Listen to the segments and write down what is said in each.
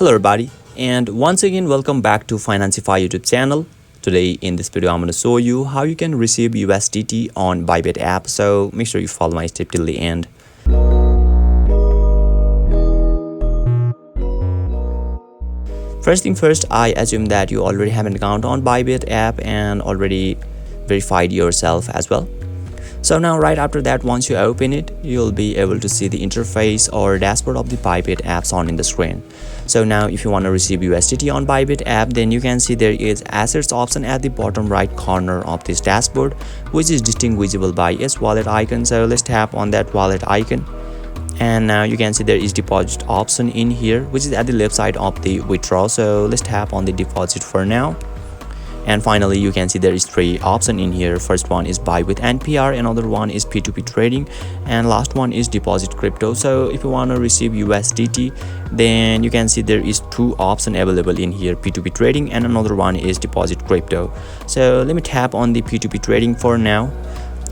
Hello everybody, and once again welcome back to Financify YouTube channel. Today in this video I'm going to show you how you can receive USDT on Bybit app, so make sure you follow my step till the end. First thing first, I assume that you already have an account on Bybit app and already verified yourself as well. So now right after that, once you open it, you'll be able to see the interface or dashboard of the Bybit apps on in the screen. So now if you want to receive USDT on Bybit app, then you can see there is assets option at the bottom right corner of this dashboard, which is distinguishable by its wallet icon. So let's tap on that wallet icon. And now you can see there is deposit option in here, which is at the left side of the withdraw. So let's tap on the deposit for now. And finally, you can see there is three options in here. First one is buy with NPR, another one is P2P trading, and last one is deposit crypto. So if you want to receive USDT, then you can see there is two options available in here, P2P trading and another one is deposit crypto. So let me tap on the P2P trading for now,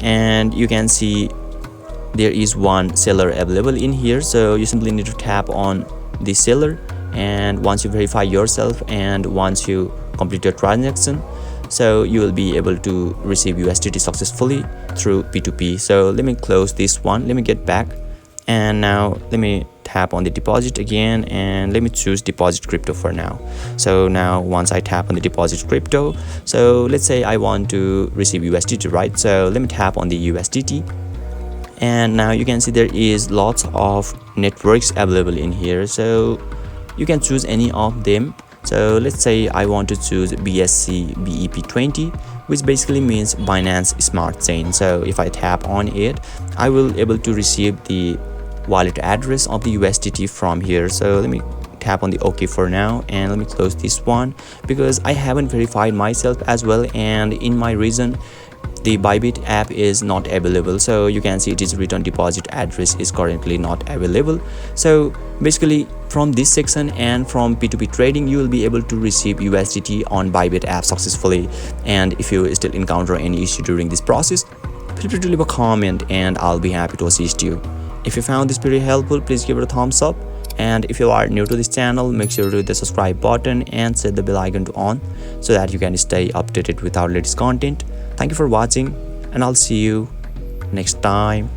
and you can see there is one seller available in here. So you simply need to tap on the seller, and once you verify yourself and once you complete your transaction, so you will be able to receive USDT successfully through P2P. So let me close this one, let me get back, and now let me tap on the deposit again, and let me choose deposit crypto for now. So now once I tap on the deposit crypto, so let's say I want to receive USDT, right? So let me tap on the USDT, and now you can see there is lots of networks available in here, so you can choose any of them. So let's say I want to choose BSC BEP20, which basically means Binance Smart Chain. So if I tap on it, I will able to receive the wallet address of the USDT from here. So let me tap on the OK for now, and let me close this one because I haven't verified myself as well, and in my region the Bybit app is not available. So you can see it is written deposit address is currently not available. So basically from this section and from P2P trading, you will be able to receive USDT on Bybit app successfully. And if you still encounter any issue during this process, feel free to leave a comment and I'll be happy to assist you. If you found this very helpful, please give it a thumbs up. And if you are new to this channel, make sure to hit the subscribe button and set the bell icon to on so that you can stay updated with our latest content. Thank you for watching, and I'll see you next time.